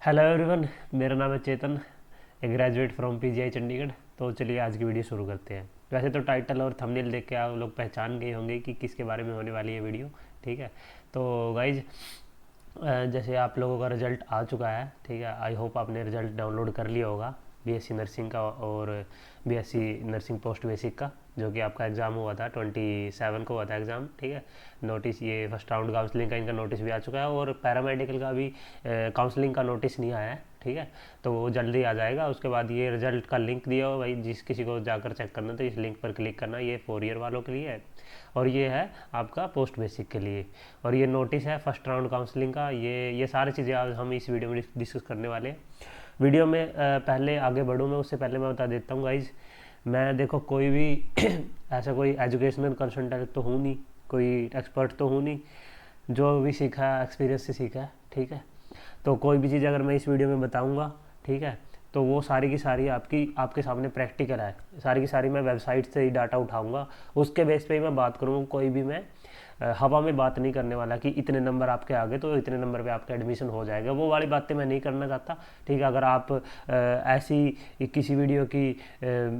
Hello everyone, मेरा नाम है चेतन, ए ग्रेजुएट फ्रॉम पीजीआई चंडीगढ़। तो चलिए आज की वीडियो शुरू करते हैं। वैसे तो टाइटल और थंबनेल देख के आप लोग पहचान गए होंगे कि किसके बारे में होने वाली है वीडियो। ठीक है, तो गाइज जैसे आप लोगों का रिज़ल्ट आ चुका है, ठीक है। आई होप आपने रिज़ल्ट डाउनलोड कर लिया होगा बीएससी नर्सिंग का और बीएससी नर्सिंग पोस्ट बेसिक का, जो कि आपका एग्ज़ाम हुआ था 27 को हुआ था एग्ज़ाम। ठीक है, नोटिस ये फर्स्ट राउंड काउंसलिंग का इनका नोटिस भी आ चुका है और पैरामेडिकल का भी काउंसलिंग का नोटिस नहीं आया है। ठीक है, तो वो जल्दी आ जाएगा। उसके बाद ये रिज़ल्ट का लिंक दिया हो भाई, जिस किसी को जाकर चेक करना तो इस लिंक पर क्लिक करना। ये 4 ईयर वालों के लिए है और ये है आपका पोस्ट बेसिक के लिए। और ये नोटिस है फर्स्ट राउंड काउंसलिंग का। ये सारी चीज़ें आज हम इस वीडियो में डिस्कस करने वाले हैं। वीडियो में पहले आगे बढ़ूँ मैं, उससे पहले मैं बता देता हूँ गाइज, मैं देखो कोई भी ऐसा कोई एजुकेशनल कंसल्टेंट तो हूँ नहीं, कोई एक्सपर्ट तो हूँ नहीं। जो भी सीखा है एक्सपीरियंस से सीखा है। ठीक है, तो कोई भी चीज़ अगर मैं इस वीडियो में बताऊंगा, ठीक है, तो वो सारी की सारी आपके सामने प्रैक्टिकल है। सारी की सारी मैं वेबसाइट से ही डाटा उठाऊंगा, उसके बेस पे ही मैं बात करूँगा। कोई भी मैं हवा में बात नहीं करने वाला कि इतने नंबर आपके आगे तो इतने नंबर पे आपका एडमिशन हो जाएगा। वो वाली बातें मैं नहीं करना चाहता। ठीक है, अगर आप ऐसी किसी वीडियो की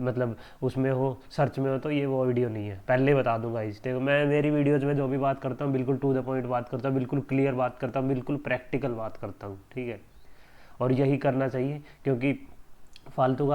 मतलब उसमें हो, सर्च में हो, तो ये वो वीडियो नहीं है, पहले बता दूंगा। इस देखो, मैं मेरी वीडियोज़ में जो भी बात करता हूँ बिल्कुल टू द पॉइंट बात करता हूँ, बिल्कुल क्लियर बात करता हूँ, बिल्कुल प्रैक्टिकल बात करता हूँ। ठीक है, और यही करना चाहिए, क्योंकि फालतू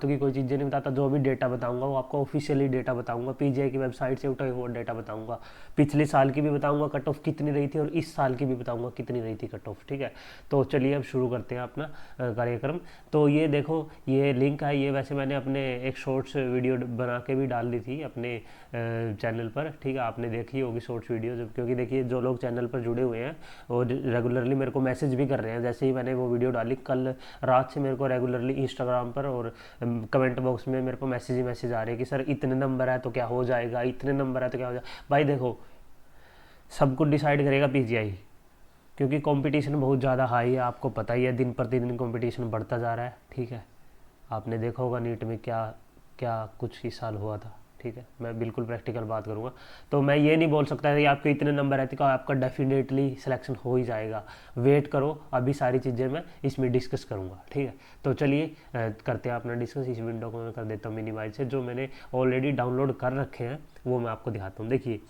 की कोई चीज़ें नहीं बताता। जो भी डेटा बताऊंगा वो आपको ऑफिशियली डेटा बताऊंगा, पीजीआई की वेबसाइट से उठाए हुआ डेटा बताऊंगा। पिछले साल की भी बताऊंगा कट ऑफ कितनी रही थी, और इस साल की भी बताऊंगा कितनी रही थी कट ऑफ। ठीक है, तो चलिए अब शुरू करते हैं अपना कार्यक्रम। तो ये देखो, ये लिंक है। ये वैसे मैंने अपने एक शॉर्ट्स वीडियो बना के भी डाल दी थी अपने चैनल पर। ठीक है, आपने देखी होगी शॉर्ट्स वीडियो, जब क्योंकि देखिए जो लोग चैनल पर जुड़े हुए हैं और रेगुलरली मेरे को मैसेज भी कर रहे हैं। जैसे ही मैंने वो वीडियो डाली कल रात से, मेरे को रेगुलरली इंस्टाग्राम पर और कमेंट बॉक्स में मेरे को मैसेज ही मैसेज आ रहे हैं कि सर इतने नंबर है तो क्या हो जाएगा, इतने नंबर है तो क्या हो जाएगा। भाई देखो, सब कुछ डिसाइड करेगा पीजीआई, क्योंकि कंपटीशन बहुत ज़्यादा हाई है। आपको पता ही है, दिन प्रतिदिन कंपटीशन बढ़ता जा रहा है। ठीक है, आपने देखा होगा नीट में क्या क्या कुछ इस साल हुआ था। ठीक है, मैं बिल्कुल प्रैक्टिकल बात करूंगा। तो मैं ये नहीं बोल सकता कि आपके इतने नंबर रहते कि आपका डेफिनेटली सिलेक्शन हो ही जाएगा। वेट करो, अभी सारी चीज़ें मैं इसमें डिस्कस करूंगा। ठीक है, तो चलिए करते हैं अपना डिस्कस। इस विंडो को मैं कर देता हूँ मिनिमाइज से। जो मैंने ऑलरेडी डाउनलोड कर रखे हैं वो मैं आपको दिखाता हूँ। देखिए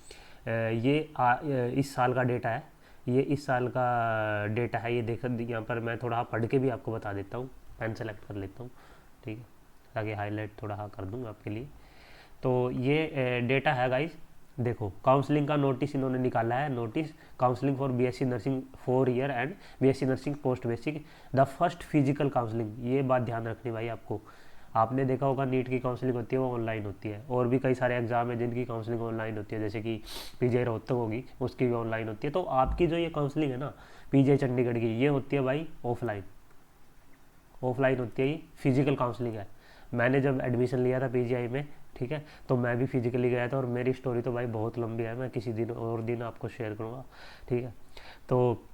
इस साल का डेटा है, ये इस साल का डेटा है। ये देख, यहाँ पर मैं थोड़ा पढ़ के भी आपको बता देता हूँ। पेन सेलेक्ट कर लेता हूँ, ठीक है, ताकि हाईलाइट थोड़ा कर दूँ आपके लिए। तो ये डेटा है गाइस। देखो, काउंसलिंग का नोटिस इन्होंने निकाला है। Notice counselling for BSc nursing 4 year and BSc nursing post basic the first physical counselling. ये बात ध्यान रखनी भाई आपको। आपने देखा होगा नीट की काउंसलिंग होती है वो ऑनलाइन होती है, और भी कई सारे एग्जाम है जिनकी काउंसलिंग ऑनलाइन होती है, जैसे कि पीजीआई रोहतक होगी उसकी भी ऑनलाइन होती है। तो आपकी जो ये काउंसलिंग है ना पीजीआई चंडीगढ़ की, ये होती है भाई ऑफलाइन। ऑफलाइन होती है, ये फिजिकल काउंसलिंग है। मैंने जब एडमिशन लिया था पीजीआई में, ठीक है, तो मैं भी फिजिकली गया था। और मेरी स्टोरी तो भाई बहुत लंबी है, मैं किसी दिन और दिन आपको शेयर करूँगा। ठीक है, तो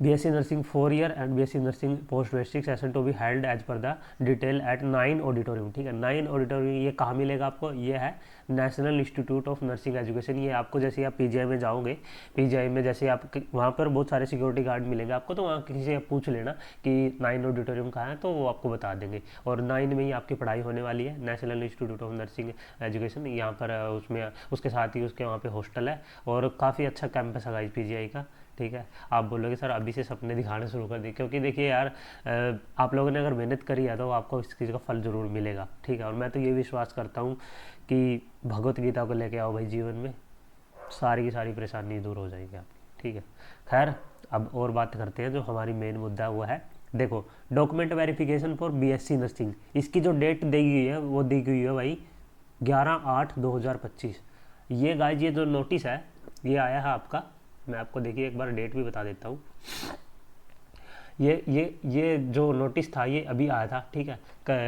BSc nursing 4 year and BSc nursing post basic session to be held as per the detail at 9 auditorium. ठीक है, 9 ऑडिटोरियम। ये कहाँ मिलेगा आपको? ये है national institute of nursing education. ये आपको जैसे आप पीजीआई में जाओगे, पीजीआई में जैसे आप वहाँ पर बहुत सारे सिक्योरिटी गार्ड मिलेंगे आपको, तो वहाँ किसी से आप पूछ लेना कि 9 ऑडिटोरियम कहाँ है, तो वो आपको बता देंगे। और 9 में ही आपकी पढ़ाई होने वाली है, national institute of nursing education. यहाँ पर उसमें उसके साथ ही उसके वहाँ पे हॉस्टल है और काफ़ी अच्छा कैंपस है गाइस पीजीआई का। ठीक है, आप बोलोगे सर अभी से सपने दिखाने शुरू कर दिए, क्योंकि देखिए यार, आप लोगों ने अगर मेहनत करी है तो आपको इस चीज़ का फल ज़रूर मिलेगा। ठीक है, और मैं तो ये विश्वास करता हूँ कि भगवत गीता को लेके आओ भाई जीवन में, सारी की सारी परेशानी दूर हो जाएगी आपकी। ठीक है, खैर अब और बात करते हैं। जो हमारी मेन मुद्दा है वो है, देखो, document verification for BSc nursing. इसकी जो डेट दी गई है वो दी गई है भाई 11/8/2025। ये गाइज, ये जो नोटिस है ये आया है आपका, मैं आपको देखिए एक बार डेट भी बता देता हूँ। ये जो नोटिस था ये अभी आया था। ठीक है,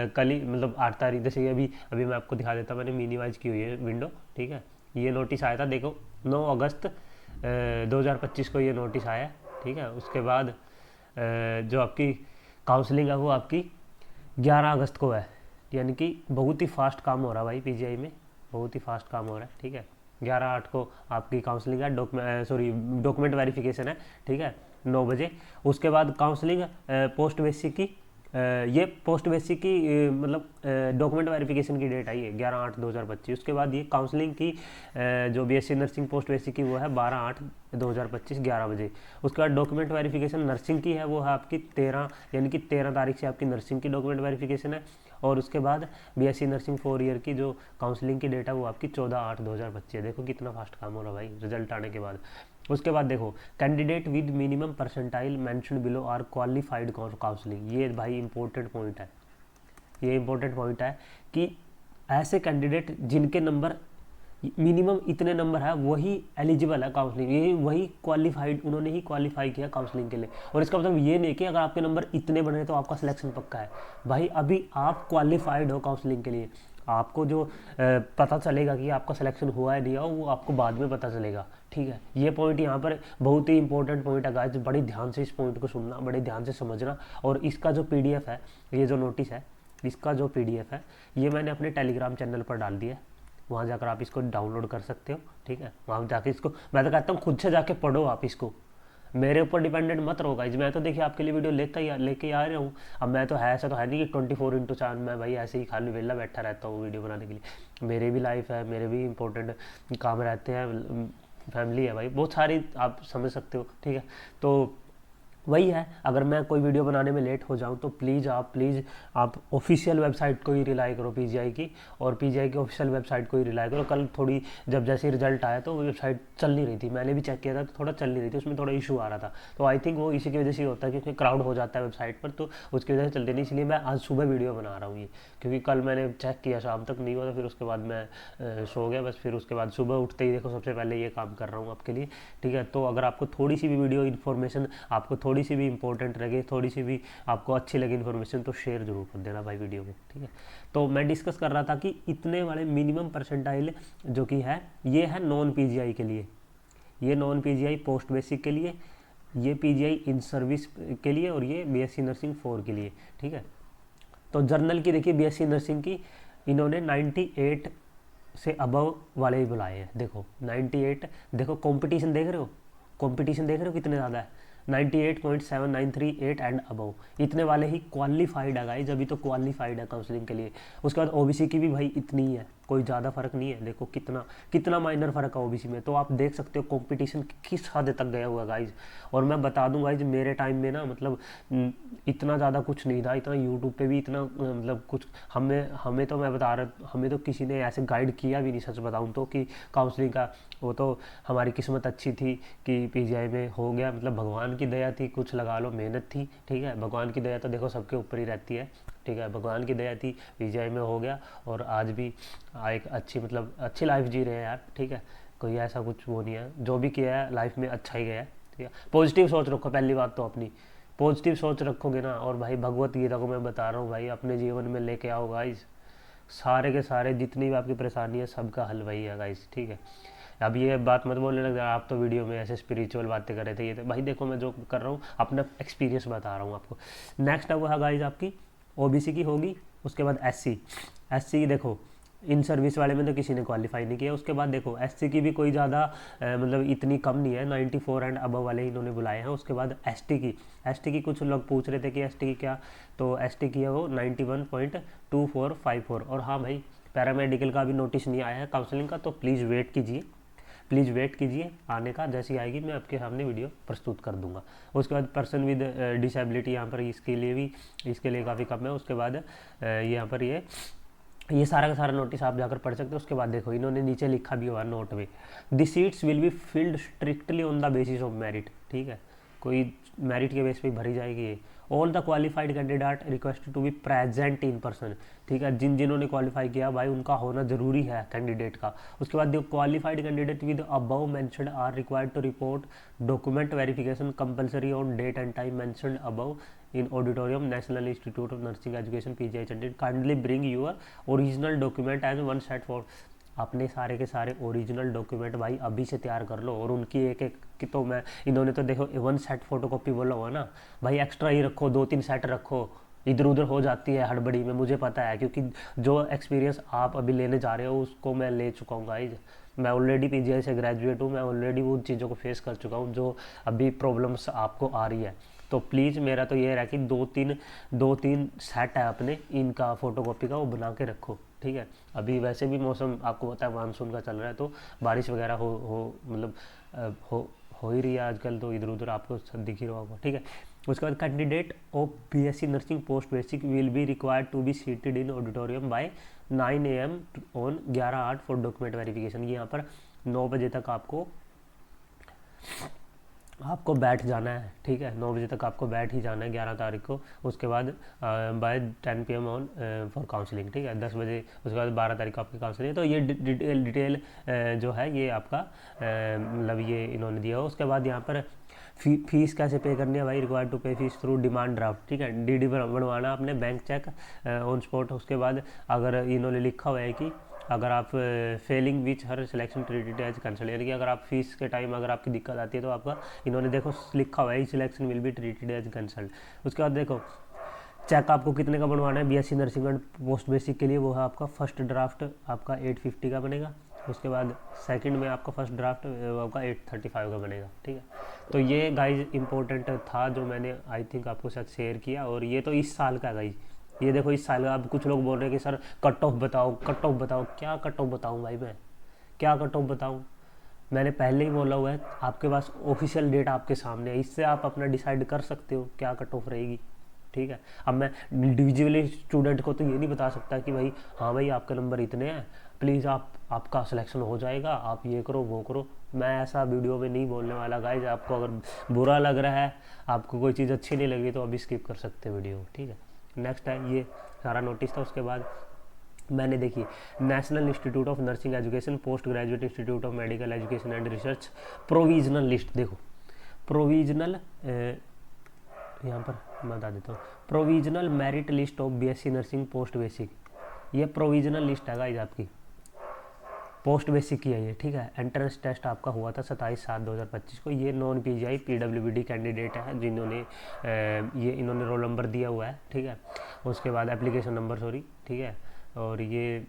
कल ही, मतलब 8 तारीख। जैसे अभी अभी मैं आपको दिखा देता हूँ, मैंने मिनिमाइज की हुई है विंडो। ठीक है, ये नोटिस आया था, देखो 9 अगस्त 2025 को ये नोटिस आया। ठीक है, उसके बाद जो आपकी काउंसलिंग है वो आपकी 11 अगस्त को है। यानी कि बहुत ही फास्ट काम हो रहा है भाई पीजीआई में, बहुत ही फास्ट काम हो रहा है। ठीक है, 11/8 को आपकी काउंसलिंग है, डॉक्यूमेंट वेरिफिकेशन है। ठीक है, 9 बजे। उसके बाद काउंसलिंग पोस्ट बेसिक की ये पोस्ट बेसिक की मतलब डॉक्यूमेंट वेरिफिकेशन की डेट आई है 11/8/2025। उसके बाद ये काउंसलिंग की जो बीएससी नर्सिंग पोस्ट बेसिक की वो है 12/8/2025 11 बजे। उसके बाद डॉक्यूमेंट वेरिफिकेशन नर्सिंग की है वो है आपकी 13 यानी कि 13 तारीख से आपकी नर्सिंग की डॉक्यूमेंट वेरिफिकेशन है। और उसके बाद बीएससी नर्सिंग 4 ईयर की जो काउंसलिंग की डेट है वो आपकी 14/8/2025 है। देखो कितना फास्ट काम हो रहा है भाई रिजल्ट आने के बाद। उसके बाद देखो candidate with minimum percentile mention below are qualified counselling. ये भाई इंपॉर्टेंट पॉइंट है, ये इंपॉर्टेंट पॉइंट है कि ऐसे कैंडिडेट जिनके नंबर मिनिमम इतने नंबर है वही एलिजिबल है काउंसलिंग, ये वही क्वालिफाइड, उन्होंने ही क्वालिफाई किया काउंसलिंग के लिए। और इसका मतलब ये नहीं कि अगर आपके नंबर इतने बने तो आपका सिलेक्शन पक्का है। भाई अभी आप क्वालिफाइड हो काउंसलिंग के लिए, आपको जो पता चलेगा कि आपका सिलेक्शन हुआ है नहीं हुआ वो आपको बाद में पता चलेगा। ठीक है, ये पॉइंट यहाँ पर बहुत ही इंपॉर्टेंट पॉइंट है गाइस, बड़ी ध्यान से इस पॉइंट को सुनना, बड़े ध्यान से समझना। और इसका जो पीडीएफ है, ये जो नोटिस है इसका जो पीडीएफ है ये मैंने अपने टेलीग्राम चैनल पर डाल दिया है, वहाँ जाकर आप इसको डाउनलोड कर सकते हो। ठीक है, वहाँ जाके इसको मैं तो कहता हूँ खुद से जाके पढ़ो आप इसको, मेरे ऊपर डिपेंडेंट मत रहो गाइज। मैं तो देखिए आपके लिए वीडियो लेके आ रहा हूँ। अब मैं तो है ऐसा तो है नहीं कि 24/7 मैं भाई ऐसे ही खाली वेला बैठा रहता हूँ वीडियो बनाने के लिए। मेरे भी लाइफ है, मेरे भी इंपॉर्टेंट काम रहते हैं, फैमिली है भाई, बहुत सारी आप समझ सकते हो। ठीक है, तो वही है, अगर मैं कोई वीडियो बनाने में लेट हो जाऊं तो प्लीज़ आप ऑफिशियल वेबसाइट को ही रिलाई करो पीजीआई की, और पीजीआई की ऑफिशियल वेबसाइट को ही रिलाई करो। कल थोड़ी जब जैसे रिजल्ट आया तो वेबसाइट चल नहीं रही थी, मैंने भी चेक किया था तो थोड़ा चल नहीं रही थी, उसमें थोड़ा इशू आ रहा था। तो आई थिंक वो इसी की वजह से होता है क्योंकि क्राउड हो जाता है वेबसाइट पर, तो उसकी वजह से चलती नहीं। इसलिए मैं आज सुबह वीडियो बना रहा हूँ ये, क्योंकि कल मैंने चेक किया शाम तक नहीं हुआ था, फिर उसके बाद मैं सो गया बस। फिर उसके बाद सुबह उठते ही देखो सबसे पहले ये काम कर रहा हूँ आपके लिए। ठीक है, तो अगर आपको थोड़ी सी भी वीडियो इन्फॉर्मेशन, आपको थोड़ी सी भी इंपॉर्टेंट लगे, थोड़ी सी भी आपको अच्छी लगी इन्फॉर्मेशन तो शेयर जरूर कर देना भाई वीडियो को। ठीक है, तो मैं डिस्कस कर रहा था कि इतने वाले मिनिमम परसेंटाइल जो कि है ये है नॉन पीजीआई के लिए, ये नॉन पीजीआई पोस्ट बेसिक के लिए, ये पीजीआई इन सर्विस के लिए, और ये बीएससी नर्सिंग 4 के लिए। ठीक है, तो जर्नल की देखिए बीएससी नर्सिंग की इन्होंने 98 से अबव वाले ही बुलाए हैं। देखो 98, देखो कंपटीशन देख रहे हो, कंपटीशन देख रहे हो कितने ज़्यादा है, 98.7938 एंड अबव, इतने वाले ही क्वालिफाइड है गाइस, अभी तो क्वालिफाइड है काउंसलिंग के लिए। उसके बाद ओबीसी की भी भाई इतनी ही है, कोई ज़्यादा फर्क नहीं है। देखो कितना कितना माइनर फर्क है ओबीसी में, तो आप देख सकते हो कंपटीशन किस हद तक गया हुआ गाइज। और मैं बता दूं गाइज मेरे टाइम में ना मतलब इतना ज़्यादा कुछ नहीं था, इतना यूट्यूब पे भी इतना मतलब कुछ हमें तो मैं बता रहा, हमें तो किसी ने ऐसे गाइड किया भी नहीं सच बताऊँ तो, कि काउंसलिंग का। वो तो हमारी किस्मत अच्छी थी कि पीजीआई में हो गया, मतलब भगवान की दया थी, कुछ लगा लो मेहनत थी। ठीक है, भगवान की दया तो देखो सबके ऊपर ही रहती है। ठीक है, भगवान की दया थी, पीजीआई में हो गया, और आज भी एक अच्छी मतलब अच्छी लाइफ जी रहे हैं यार। ठीक है, कोई ऐसा कुछ वो नहीं है, जो भी किया है लाइफ में अच्छा ही गया है। ठीक है, पॉजिटिव सोच रखो, पहली बात तो अपनी पॉजिटिव सोच रखोगे ना, और भाई भगवत गीता को मैं बता रहा हूँ भाई अपने जीवन में लेके आओ गाइस, सारे के सारे जितनी भी आपकी परेशानी है सबका हल वही है गाइस। ठीक है, अब ये बात मत बोलने लग जाए, आप तो वीडियो में ऐसे स्पिरिचुअल बातें कर रहे थे, ये तो भाई देखो मैं जो कर रहा हूँ अपना एक्सपीरियंस बता रहा हूँ आपको। नेक्स्ट अब है गाइस आपकी ओबीसी की होगी, उसके बाद एससी देखो इन सर्विस वाले में तो किसी ने क्वालिफाई नहीं किया। उसके बाद देखो एससी की भी कोई ज़्यादा मतलब इतनी कम नहीं है, 94 एंड अबव वाले इन्होंने बुलाए हैं। उसके बाद एसटी की कुछ लोग पूछ रहे थे कि एसटी की क्या, तो एसटी की है वो 91.2454। और हाँ भाई पैरामेडिकल का भी नोटिस नहीं आया है काउंसलिंग का, तो प्लीज़ वेट कीजिए आने का, जैसी आएगी मैं आपके सामने वीडियो प्रस्तुत कर दूंगा। उसके बाद पर्सन विद डिसेबिलिटी यहाँ पर इसके लिए काफ़ी कम है। उसके बाद यहाँ पर ये सारा का सारा नोटिस आप जाकर पढ़ सकते हो। उसके बाद देखो इन्होंने नीचे लिखा भी हुआ नोट में, the seats will be filled strictly on the basis of merit. ठीक है, कोई मेरिट के बेस पे भरी जाएगी ये। All the qualified candidate request to be present in person. ठीक है, जिन्होंने क्वालिफाई किया भाई उनका होना जरूरी है कैंडिडेट का। उसके बाद the qualified candidate with above mentioned are required to report document verification compulsory on date and time mentioned above in auditorium National Institute of Nursing Education PGI Chandigarh. Kindly bring your original document as one set for। अपने सारे के सारे original document भाई अभी से तैयार कर लो, और उनकी एक की तो इन्होंने तो देखो 1 सेट फोटोकॉपी बोला हुआ ना भाई, एक्स्ट्रा ही रखो, 2-3 सेट रखो। इधर उधर हो जाती है हड़बड़ी में, मुझे पता है, क्योंकि जो एक्सपीरियंस आप अभी लेने जा रहे हो उसको मैं ले चुका हूँ गाइज। मैं ऑलरेडी पीजीआई से ग्रेजुएट हूँ, मैं ऑलरेडी उन चीज़ों को फेस कर चुका हूँ जो अभी प्रॉब्लम्स आपको आ रही है। तो प्लीज़ मेरा तो ये रहा कि दो तीन सेट है अपने इनका फोटोकॉपी का, वो बना के रखो, ठीक है। अभी वैसे भी मौसम आपको पता है मानसून का चल रहा है, तो बारिश वगैरह हो मतलब हो ही रही है आजकल, तो इधर उधर आपको दिख ही रहा होगा, ठीक है। उसके बाद candidate of BSc nursing post basic will be required to be seated in auditorium by 9 AM on 11/8 for document verification. ये यहाँ पर 9 बजे तक आपको बैठ जाना है, ठीक है। 9 बजे तक आपको बैठ ही जाना है 11 तारीख को। उसके बाद by 10 PM on for counselling, ठीक है, 10 बजे। उसके बाद 12 तारीख को आपकी काउंसलिंग। तो ये डिटेल जो है ये आपका मतलब ये इन्होंने दिया हो। उसके बाद यहाँ पर फीस कैसे पे करनी है भाई, रिक्वायर्ड टू पे फीस थ्रू डिमांड ड्राफ्ट, ठीक है। डीडी बनवाना आपने, बैंक चेक ऑन स्पॉट। उसके बाद अगर इन्होंने लिखा हुआ है कि अगर आप failing which her selection treated as cancel, यानी कि अगर आप फीस के टाइम अगर आपकी दिक्कत आती है तो आपका इन्होंने देखो लिखा हुआ है selection will be treated as cancelled. उसके बाद देखो चेक आपको कितने का बनवाना है BSc nursing and post basic के लिए, वो है आपका फर्स्ट ड्राफ्ट आपका 850 का बनेगा। उसके बाद सेकंड में आपका फर्स्ट ड्राफ्ट आपका 835 का बनेगा, ठीक है। तो ये गाइज इंपॉर्टेंट था जो मैंने आई थिंक आपको साथ शेयर किया। और ये तो इस साल का गाइज, ये देखो इस साल का। अब कुछ लोग बोल रहे हैं कि सर कट ऑफ बताओ, कट ऑफ बताओ। क्या कट ऑफ बताऊँ भाई, मैं क्या कट ऑफ बताऊँ? मैंने पहले ही बोला हुआ है, आपके पास ऑफिशियल डेट आपके सामने है, इससे आप अपना डिसाइड कर सकते हो क्या कट ऑफ रहेगी, ठीक है। अब मैं इंडिविजुअली स्टूडेंट को तो ये नहीं बता सकता कि भाई हाँ भाई आपके नंबर इतने हैं, प्लीज़ आपका सिलेक्शन हो जाएगा, आप ये करो वो करो। मैं ऐसा वीडियो में नहीं बोलने वाला गाइज। आपको अगर बुरा लग रहा है, आपको कोई चीज़ अच्छी नहीं लगी तो अभी स्किप कर सकते हैं वीडियो, ठीक है। नेक्स्ट है, ये सारा नोटिस था। उसके बाद मैंने देखी national institute of nursing education post graduate institute of medical education and research provisional list. देखो प्रोविजनल, यहाँ पर मैं बता देता हूँ, provisional merit list of BSc nursing post basic. ये प्रोविजनल लिस्ट है गाइस आपकी, पोस्ट बेसिक की है ये, ठीक है। एंट्रेंस टेस्ट आपका हुआ था 27/7/2025 को। ये नॉन पीजीआई पीडब्ल्यूबीडी कैंडिडेट है जिन्होंने ये इन्होंने रोल नंबर दिया हुआ है, ठीक है। उसके बाद एप्लीकेशन नंबर सॉरी, ठीक है। और ये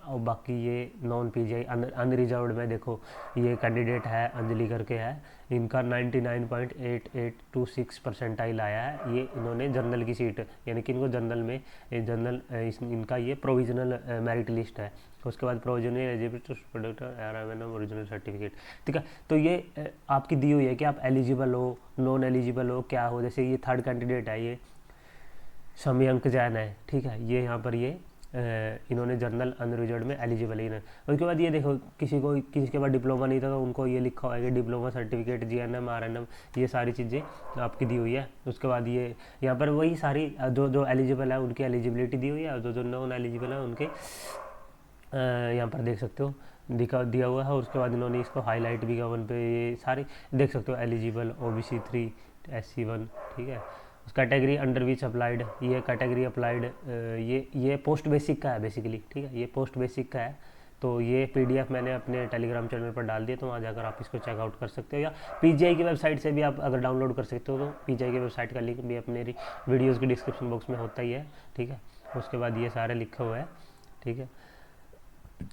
और बाकी ये नॉन पीजीआई अनरिजर्व्ड में देखो ये कैंडिडेट है अंजलि करके है, इनका 99.8826 परसेंटाइल आया है। ये इन्होंने जनरल की सीट, यानी कि इनको जनरल में जनरल इनका ये प्रोविजनल मेरिट लिस्ट है। उसके बाद provisional eligibility product original certificate, ठीक है। तो ये आपकी दी हुई है कि आप एलिजिबल हो, नॉन एलिजिबल हो, क्या हो। जैसे ये थर्ड कैंडिडेट है, ये समयंक जैन है, ठीक है। ये यहाँ पर ये इन्होंने जनरल अनरिजर्व्ड में एलिजिबल ही नहीं। उसके बाद ये देखो किसी के पास डिप्लोमा नहीं था तो उनको ये लिखा हुआ है कि डिप्लोमा सर्टिफिकेट जीएनएम आरएनएम ये सारी चीज़ें आपकी दी हुई है। उसके बाद ये यहाँ पर वही सारी जो एलिजिबल है उनकी एलिजिबिलिटी दी हुई है, और जो नॉन एलिजिबल है उनके यहाँ पर देख सकते हो दिया हुआ है। और उसके बाद इन्होंने इसको हाईलाइट भी किया, वन पे ये सारे देख सकते हो, एलिजिबल OBC 3 SC 1, ठीक है। उस कैटेगरी अंडर विच अप्लाइड, ये कैटेगरी अप्लाइड, ये पोस्ट बेसिक का है बेसिकली, ठीक है। ये पोस्ट बेसिक का है। तो ये PDF मैंने अपने टेलीग्राम चैनल पर डाल दिया, तो वहाँ जाकर आप इसको चेकआउट कर सकते हो, या पीजीआई की वेबसाइट से भी आप अगर डाउनलोड कर सकते हो तो पीजीआई की वेबसाइट का लिंक भी अपने वीडियोज़ के डिस्क्रिप्शन बॉक्स में होता ही है, ठीक है। उसके बाद ये सारे लिखा हुआ है, ठीक है।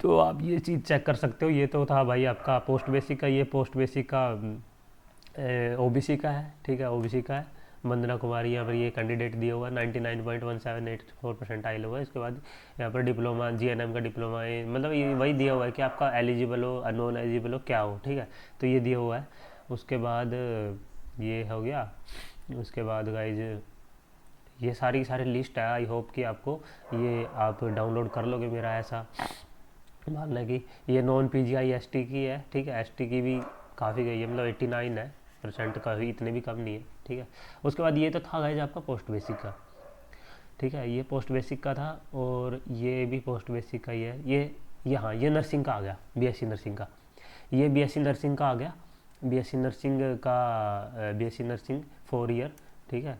तो आप ये चीज़ चेक कर सकते हो। ये तो था भाई आपका पोस्ट बेसिक का। ये पोस्ट बेसिक का OBC का है, ठीक है, OBC का है। वंदना कुमारी यहाँ पर ये कैंडिडेट दिया हुआ है, 99.1784 परसेंटाइल हुआ है। इसके बाद यहाँ पर डिप्लोमा GNM का डिप्लोमा है, मतलब ये वही दिया हुआ है कि आपका एलिजिबल हो नॉन एलिजिबल हो क्या हो, ठीक है। तो ये दिया हुआ है। उसके बाद ये हो गया। उसके बाद गाइज ये सारी लिस्ट है। आई होप कि आपको ये आप डाउनलोड कर लोगे, मेरा ऐसा मानना है कि ये नॉन PGI ST की है, ठीक है। ST की भी काफ़ी गई है, मतलब 89 है % का, इतने भी कम नहीं है, ठीक है। उसके बाद ये तो था गाइज आपका पोस्ट बेसिक का, ठीक है। ये पोस्ट बेसिक का था, और ये भी पोस्ट बेसिक का ही है। ये हाँ, ये नर्सिंग का आ गया, BSc नर्सिंग का। ये BSc नर्सिंग का आ गया, BSc नर्सिंग का BSc नर्सिंग 4 ईयर, ठीक है।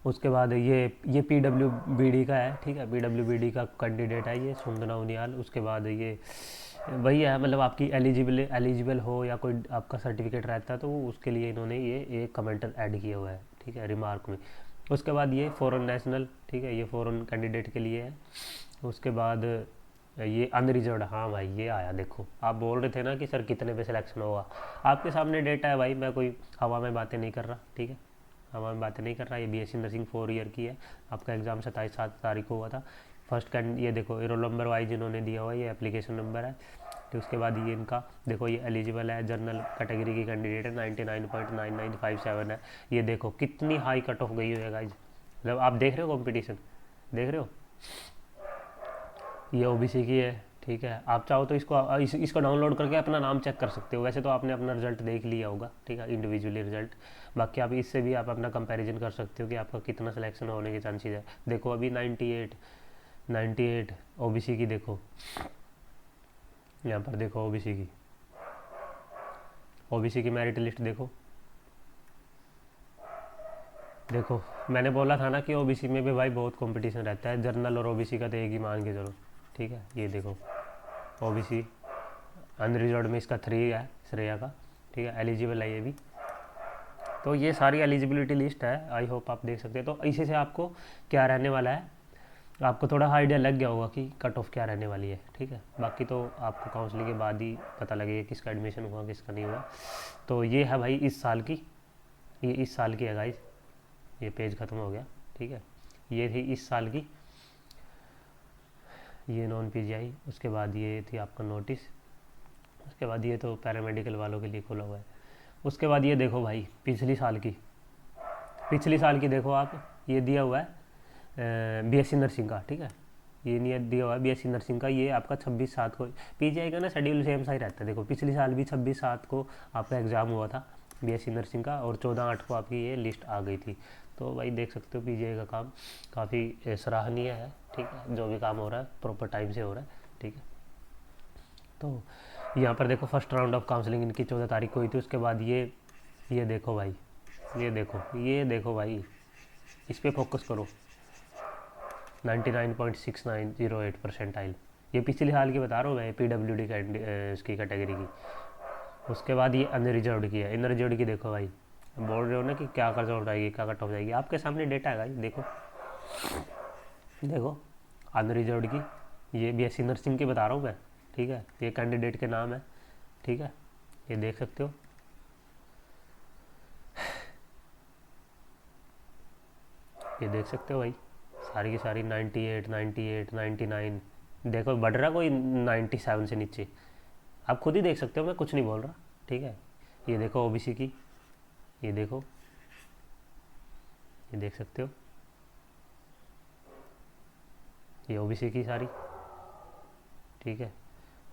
उसके बाद ये PWBD का है, ठीक है। PWBD का कैंडिडेट है ये सुंदना उनियाल। उसके बाद ये वही है, मतलब आपकी एलिजिबल हो या कोई आपका सर्टिफिकेट रहता है तो उसके लिए इन्होंने ये एक कमेंटर ऐड किया हुआ है, ठीक है, रिमार्क में। उसके बाद ये फॉरेन नेशनल, ठीक है, ये फॉरेन कैंडिडेट के लिए है। उसके बाद ये अनरिजर्व, हाँ भाई ये आया, देखो आप बोल रहे थे ना कि सर कितने पे सिलेक्शन होगा, आपके सामने डेटा है भाई, मैं कोई हवा में बातें नहीं कर रहा, ठीक है, हवा में बातें नहीं कर रहा। ये बीएससी नर्सिंग 4 ईयर की है, आपका एग्ज़ाम 27 तारीख को हुआ था। फर्स्ट कैंड ये देखो, ये रोल नंबर वाइज इन्होंने दिया हुआ है, ये एप्लीकेशन नंबर है। तो उसके बाद ये इनका देखो, ये एलिजिबल है, जनरल कैटेगरी की कैंडिडेट है, 99.9957 है। ये देखो कितनी हाई कट ऑफ गई हुई है गाइज, मतलब आप देख रहे हो कंपटीशन, देख रहे हो। ये ओबीसी की है, ठीक है, आप चाहो तो इसको डाउनलोड करके अपना नाम चेक कर सकते हो। वैसे तो आपने अपना रिजल्ट देख लिया होगा, ठीक है, इंडिविजुअली रिजल्ट। बाकी आप इससे भी आप अपना कंपैरिजन कर सकते हो कि आपका कितना सिलेक्शन होने के चांसेस है। देखो अभी 98 ओबीसी की, देखो यहाँ पर देखो ओबीसी की मेरिट लिस्ट देखो। देखो मैंने बोला था ना कि ओबीसी में भी भाई बहुत कंपटीशन रहता है, जनरल और ओबीसी का तो एक ही मान के चलो, ठीक है। ये देखो ओबीसी अनरिजर्व में इसका 3 है, श्रेया का, ठीक है, एलिजिबल है ये भी। तो ये सारी एलिजिबिलिटी लिस्ट है, आई होप आप देख सकते हैं। तो इसी से आपको क्या रहने वाला है, आपको थोड़ा आइडिया लग गया होगा कि कट ऑफ क्या रहने वाली है, ठीक है। बाकी तो आपको काउंसलिंग के बाद ही पता लगेगा किसका एडमिशन हुआ किसका नहीं हुआ। तो ये है भाई इस साल की, ये इस साल की है गाइज, ये पेज ख़त्म हो गया, ठीक है। ये थी इस साल की, ये नॉन पीजीआई। उसके बाद ये थी आपका नोटिस। उसके बाद ये तो पैरामेडिकल वालों के लिए खुला हुआ है। उसके बाद ये देखो भाई पिछली साल की देखो आप, ये दिया हुआ है बीएससी नर्सिंग का, ठीक है, ये नहीं दिया हुआ है बीएससी नर्सिंग का। ये आपका 26/7 को, पीजीआई का ना शेड्यूल सेम सा ही रहता है। देखो पिछली साल भी 26/7 को आपका एग्ज़ाम हुआ था बीएससी नर्सिंग का, और 14/8 को आपकी ये लिस्ट आ गई थी। तो भाई देख सकते हो पीजीआई का काम काफ़ी सराहनीय है, ठीक है, जो भी काम हो रहा है प्रॉपर टाइम से हो रहा है, ठीक है। तो यहाँ पर देखो फर्स्ट राउंड ऑफ काउंसलिंग इनकी 14 तारीख को हुई थी। उसके बाद ये देखो भाई, ये देखो भाई, इस पर फोकस करो, 99.6908 परसेंटाइल। ये पिछले साल की बता रहा हूँ मैं, पीडब्ल्यूडी इसकी कैटेगरी की। उसके बाद ये अनरिजर्व्ड की है, अनरिजर्व्ड की देखो भाई, बोल रहे हो ना कि क्या कर जाएगी, क्या कट ऑफ जाएगी, आपके सामने डेटा है भाई, देखो अनरिजर्व्ड की, ये बीएससी नर्सिंग की बता रहा हूँ मैं, ठीक है, ये कैंडिडेट के नाम है, ठीक है, ये देख सकते हो। ये देख सकते हो भाई, सारी की सारी 98, 99, देखो बढ़ रहा कोई 97 से नीचे, आप खुद ही देख सकते हो, मैं कुछ नहीं बोल रहा, ठीक है। ये देखो ओबीसी की, ये देखो, ये देख सकते हो, ये ओबीसी की सारी, ठीक है।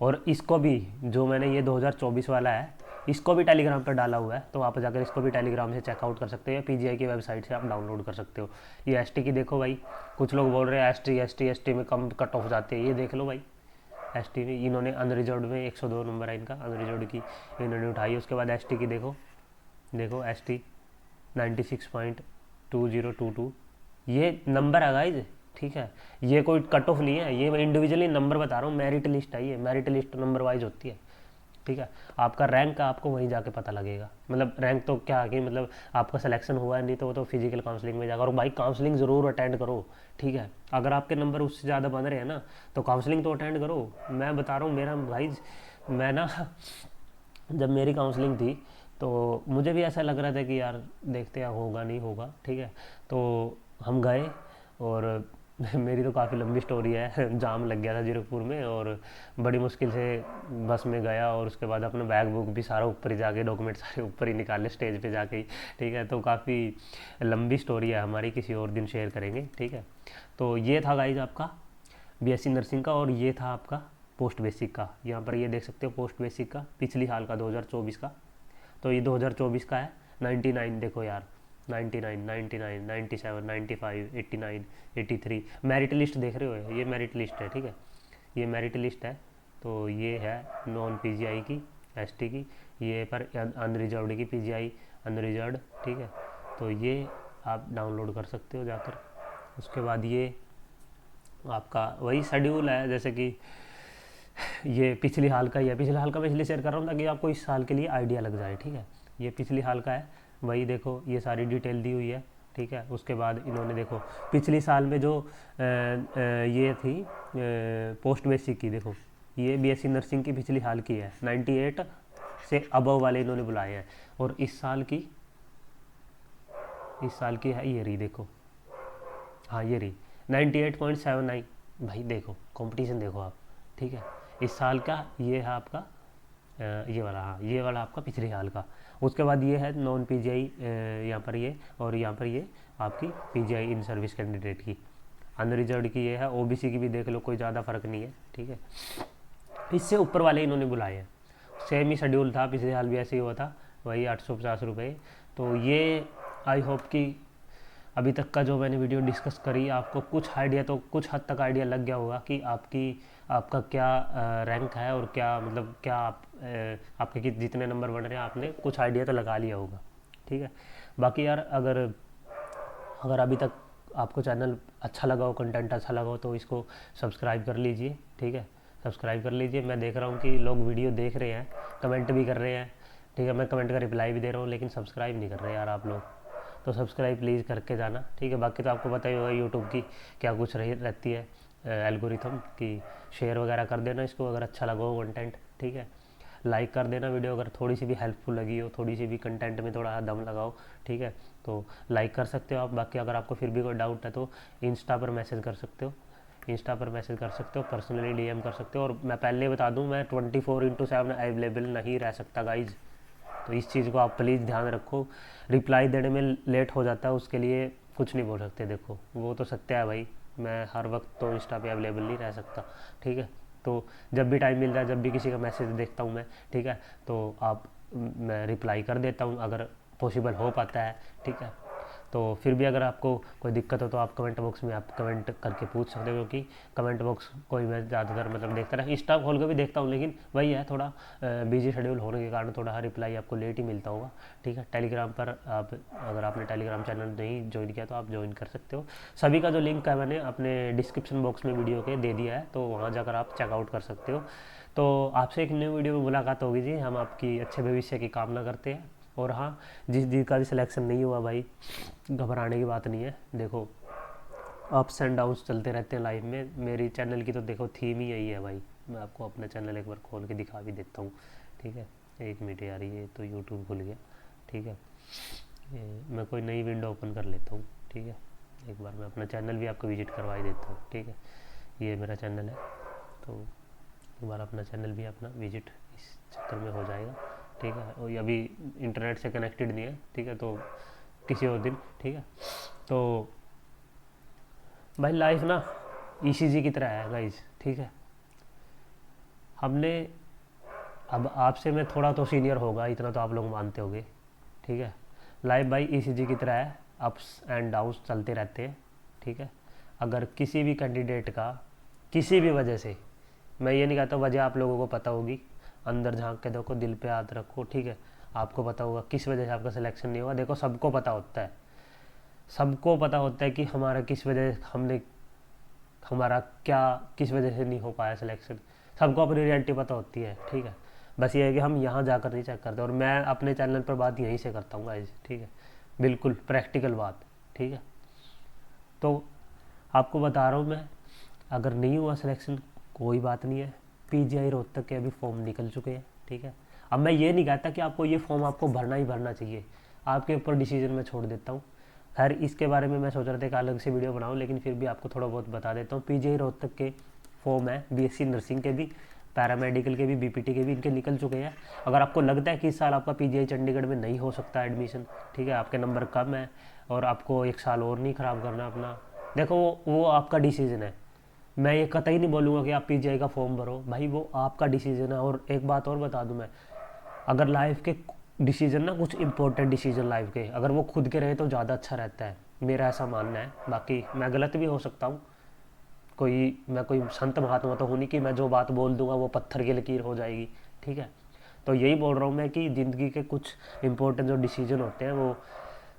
और इसको भी, जो मैंने ये 2024 वाला है, इसको भी टेलीग्राम पर डाला हुआ है, तो आप जाकर इसको भी टेलीग्राम से चेकआउट कर सकते हो, या पीजीआई की वेबसाइट से आप डाउनलोड कर सकते हो। ये एसटी की देखो भाई, कुछ लोग बोल रहे हैं एसटी में कम कट ऑफ जाते हैं, ये देख लो भाई, एसटी में इन्होंने अनरिजर्व में 102 नंबर है इनका, अनरिजर्व की इन्होंने उठाई। उसके बाद एसटी की देखो एसटी 96.2022, ये नंबर है गाइज, ठीक है, ये कोई कट ऑफ नहीं है, ये मैं इंडिविजुअली नंबर बता रहा हूँ, मेरिट लिस्ट है, ये मेरिट लिस्ट नंबर वाइज होती है, ठीक है। आपका रैंक का आपको वहीं जाके पता लगेगा, मतलब रैंक तो क्या कि मतलब आपका सिलेक्शन हुआ है, नहीं तो वो तो फिजिकल काउंसलिंग में जाकर, और भाई काउंसलिंग ज़रूर अटेंड करो, ठीक है। अगर आपके नंबर उससे ज़्यादा बन रहे हैं ना, तो काउंसलिंग तो अटेंड करो। मैं बता रहा हूँ, मेरा भाई, मैं ना जब मेरी काउंसलिंग थी तो मुझे भी ऐसा लग रहा था कि यार देखते हैं होगा नहीं होगा, ठीक है। तो हम गए, और मेरी तो काफ़ी लंबी स्टोरी है, जाम लग गया था जीरकपुर में, और बड़ी मुश्किल से बस में गया, और उसके बाद अपना बैग बुक भी सारा ऊपर ही जाके, डॉक्यूमेंट सारे ऊपर ही निकाले स्टेज पे जाके ही, ठीक है। तो काफ़ी लंबी स्टोरी है हमारी, किसी और दिन शेयर करेंगे, ठीक है। तो ये था गाइज आपका बीएससी नर्सिंग का, और ये था आपका पोस्ट बेसिक का। यहाँ पर ये देख सकते हो पोस्ट बेसिक का पिछली साल का 2024 का, तो ये 2024 का है। 99 देखो यार, 99, 99, 97, 95, 89, 83 मेरिट लिस्ट देख रहे हो, ये मेरिट लिस्ट है, ठीक है, ये मेरिट लिस्ट है। तो ये है नॉन पीजीआई की, एसटी की, ये पर अनरिजर्व्ड की, पीजीआई अनरिजर्व्ड, ठीक है। तो ये आप डाउनलोड कर सकते हो जाकर। उसके बाद ये आपका वही शेड्यूल है, जैसे कि ये पिछले हाल का ही है, पिछले हाल का मैं इसलिए शेयर कर रहा हूँ ताकि आपको इस साल के लिए आइडिया लग जाए, ठीक है। ये पिछले हाल का है, वही देखो ये सारी डिटेल दी हुई है, ठीक है। उसके बाद इन्होंने देखो पिछली साल में जो ये थी पोस्ट बेसिक की, देखो ये बीएससी नर्सिंग की पिछली साल की है, 98 से अबव वाले इन्होंने बुलाए हैं। और इस साल की है ये रही, देखो हाँ ये रही 98.79। भाई देखो कंपटीशन देखो आप, ठीक है। इस साल का ये है आपका ये वाला, हाँ ये वाला आपका पिछले साल का। उसके बाद ये है नॉन पीजीआई यहाँ पर ये, और यहाँ पर ये आपकी पीजीआई इन सर्विस कैंडिडेट की, अनरिजर्व्ड की ये है, ओबीसी की भी देख लो, कोई ज़्यादा फर्क नहीं है, ठीक है। इससे ऊपर वाले इन्होंने बुलाए हैं। सेम ही शेड्यूल था, पिछले साल भी ऐसे ही हुआ था, वही 850 रुपये। तो ये आई होप कि अभी तक का जो मैंने वीडियो डिस्कस करी आपको कुछ आइडिया, तो कुछ हद तक आइडिया लग गया होगा कि आपका क्या रैंक है, और क्या मतलब क्या आपके जितने नंबर बन रहे हैं, आपने कुछ आइडिया तो लगा लिया होगा, ठीक है। बाकी यार अगर अभी तक आपको चैनल अच्छा लगा हो, कंटेंट अच्छा लगा हो, तो इसको सब्सक्राइब कर लीजिए, ठीक है। सब्सक्राइब कर लीजिए। मैं देख रहा हूँ कि लोग वीडियो देख रहे हैं, कमेंट भी कर रहे हैं, ठीक है। मैं कमेंट का रिप्लाई भी दे रहा हूँ, लेकिन सब्सक्राइब नहीं कर रहे यार आप लोग, तो सब्सक्राइब प्लीज़ करके जाना, ठीक है। बाकी तो आपको पता ही होगा यूट्यूब की क्या कुछ रहती है एल्गोरिथम की, शेयर वगैरह कर देना इसको अगर अच्छा लगा हो कंटेंट, ठीक है। लाइक कर देना वीडियो अगर थोड़ी सी भी हेल्पफुल लगी हो, थोड़ी सी भी कंटेंट में थोड़ा दम लगाओ, ठीक है, तो लाइक कर सकते हो आप। बाकी अगर आपको फिर भी कोई डाउट है तो इंस्टा पर मैसेज कर सकते हो, पर्सनली डीएम कर सकते हो। और मैं पहले बता दूं, मैं 24/7 अवेलेबल नहीं रह सकता गाइज, तो इस चीज़ को आप प्लीज़ ध्यान रखो। रिप्लाई देने में लेट हो जाता है, उसके लिए कुछ नहीं बोल सकते, देखो वो तो सत्य है भाई, मैं हर वक्त तो इंस्टा पे अवेलेबल नहीं रह सकता, ठीक है। तो जब भी टाइम मिल रहा है, जब भी किसी का मैसेज देखता हूँ मैं, ठीक है, तो मैं रिप्लाई कर देता हूँ अगर पॉसिबल हो पाता है, ठीक है। तो फिर भी अगर आपको कोई दिक्कत हो तो आप कमेंट बॉक्स में आप कमेंट करके पूछ सकते हो, क्योंकि कमेंट बॉक्स कोई मैं ज़्यादातर मतलब देखता रहा, इंस्टा खोल के भी देखता हूँ, लेकिन वही है थोड़ा बिजी शेड्यूल होने के कारण थोड़ा रिप्लाई आपको लेट ही मिलता होगा, ठीक है। टेलीग्राम पर आप अगर आपने टेलीग्राम चैनल नहीं ज्वाइन किया तो आप ज्वाइन कर सकते हो। सभी का जो लिंक है मैंने अपने डिस्क्रिप्शन बॉक्स में वीडियो के दे दिया है, तो वहाँ जाकर आप चेकआउट कर सकते हो। तो आपसे एक न्यू वीडियो में मुलाकात होगी जी, हम आपकी अच्छे भविष्य की कामना करते हैं। और हाँ, जिस का भी सिलेक्शन नहीं हुआ भाई, घबराने की बात नहीं है, देखो अप्स एंड डाउन्स चलते रहते हैं लाइफ में। मेरी चैनल की तो देखो थीम ही यही है भाई, मैं आपको अपना चैनल एक बार खोल के दिखा भी देता हूँ, ठीक है। 1 मिनट यार, ये तो यूट्यूब खुल गया, ठीक है। मैं कोई नई विंडो ओपन कर लेता हूँ, ठीक है। एक बार मैं अपना चैनल भी आपको विजिट करवा ही देता हूँ, ठीक है। ये मेरा चैनल है, तो एक बार अपना चैनल भी अपना विजिट इस चक्कर में हो जाएगा, ठीक है। और अभी इंटरनेट से कनेक्टेड नहीं है, ठीक है, तो किसी और दिन, ठीक है। तो भाई लाइफ ना ईसीजी की तरह है गाइज, ठीक है। हमने अब आपसे मैं थोड़ा तो सीनियर होगा, इतना तो आप लोग मानते होंगे, ठीक है। लाइफ भाई ईसीजी की तरह है, अप्स एंड डाउन्स चलते रहते हैं, ठीक है। अगर किसी भी कैंडिडेट का किसी भी वजह से, मैं ये नहीं कहता वजह आप लोगों को पता होगी, अंदर झांक के देखो, दिल पे हाथ रखो, ठीक है, आपको पता होगा किस वजह से आपका सिलेक्शन नहीं हुआ। देखो सबको पता होता है, सबको पता होता है कि हमारा किस वजह हमारा क्या किस वजह से नहीं हो पाया सिलेक्शन, सबको अपनी रियलिटी पता होती है, ठीक है। बस ये है कि हम यहाँ जाकर नहीं चेक करते, और मैं अपने चैनल पर बात यहीं से करता हूँ गाइस, ठीक है, बिल्कुल प्रैक्टिकल बात, ठीक है। तो आपको बता रहा हूँ मैं, अगर नहीं हुआ सिलेक्शन कोई बात नहीं है, पीजीआई रोहतक के अभी फॉर्म निकल चुके हैं, ठीक है। अब मैं ये नहीं कहता कि आपको ये फॉर्म आपको भरना ही भरना चाहिए, आपके ऊपर डिसीजन मैं छोड़ देता हूँ। खैर इसके बारे में मैं सोच रहा था कि अलग से वीडियो बनाऊँ, लेकिन फिर भी आपको थोड़ा बहुत बता देता हूँ। पीजीआई रोहतक के फॉर्म है, बीएससी नर्सिंग के भी, पैरामेडिकल के भी, बीपीटी के भी, इनके निकल चुके हैं। अगर आपको लगता है कि इस साल आपका पीजीआई चंडीगढ़ में नहीं हो सकता एडमिशन, ठीक है, आपके नंबर कम है और आपको 1 साल और नहीं ख़राब करना अपना, देखो वो आपका डिसीजन है। मैं ये कतई नहीं बोलूँगा कि आप पीजीआई का फॉर्म भरो, भाई वो आपका डिसीजन है। और एक बात और बता दूँ मैं, अगर लाइफ के डिसीजन ना, कुछ इंपॉर्टेंट डिसीजन लाइफ के, अगर वो खुद के रहे तो ज़्यादा अच्छा रहता है, मेरा ऐसा मानना है। बाकी मैं गलत भी हो सकता हूँ, मैं कोई संत महात्मा तो हूँ नहीं कि मैं जो बात बोल दूंगा वो पत्थर की लकीर हो जाएगी, ठीक है। तो यही बोल रहा हूँ मैं कि ज़िंदगी के कुछ इंपॉर्टेंट जो डिसीजन होते हैं, वो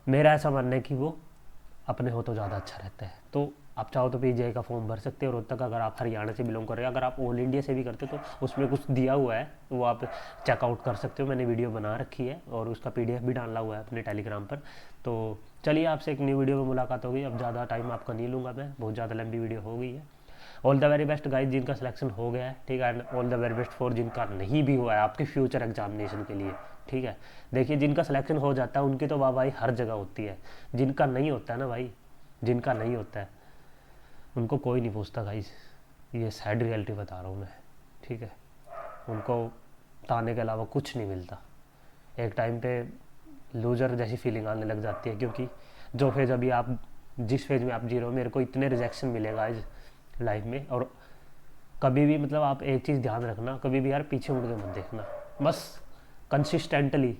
मेरा ऐसा मानना है कि वो अपने हो तो ज़्यादा अच्छा रहता है। तो आप चाहो तो पीजीआई का फॉर्म भर सकते हो रोहतक, अगर आप हरियाणा से बिलोंग कर रहे हैं। अगर आप ऑल इंडिया से भी करते हो तो उसमें कुछ दिया हुआ है, वो आप चेकआउट कर सकते हो, मैंने वीडियो बना रखी है और उसका पीडीएफ भी डाला हुआ है अपने टेलीग्राम पर। तो चलिए आपसे एक न्यू वीडियो में मुलाकात होगी। अब ज़्यादा टाइम आपका नहीं लूँगा मैं, बहुत ज़्यादा लंबी वीडियो हो गई है। All the very best guys जिनका सिलेक्शन हो गया है, ठीक है, and all the very best for जिनका नहीं भी हुआ है आपके फ्यूचर एग्जामिनेशन के लिए, ठीक है। देखिए जिनका सिलेक्शन हो जाता है उनकी तो वाहवाही हर जगह होती है, जिनका नहीं होता है ना भाई, जिनका नहीं होता है उनको कोई नहीं पूछता गाइज, ये सैड रियलिटी बता रहा हूँ मैं, ठीक है। उनको ताने के अलावा कुछ नहीं मिलता। एक टाइम पे लूजर जैसी फीलिंग आने लग जाती है, क्योंकि जो फेज अभी आप जिस फेज में आप जी रहे हो, मेरे को इतने रिजेक्शन मिलेगा इस लाइफ में। और कभी भी मतलब आप एक चीज़ ध्यान रखना, कभी भी यार पीछे मुड़ के मत देखना, बस कंसिस्टेंटली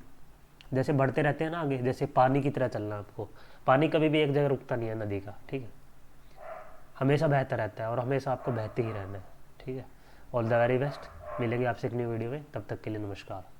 जैसे बढ़ते रहते हैं ना आगे, जैसे पानी की तरह चलना आपको। पानी कभी भी एक जगह रुकता नहीं है नदी का, ठीक है, हमेशा बहता रहता है और हमेशा आपको बहते ही रहना है, ठीक है। ऑल द वेरी बेस्ट, मिलेंगे आपसे एक न्यू वीडियो में, तब तक के लिए नमस्कार।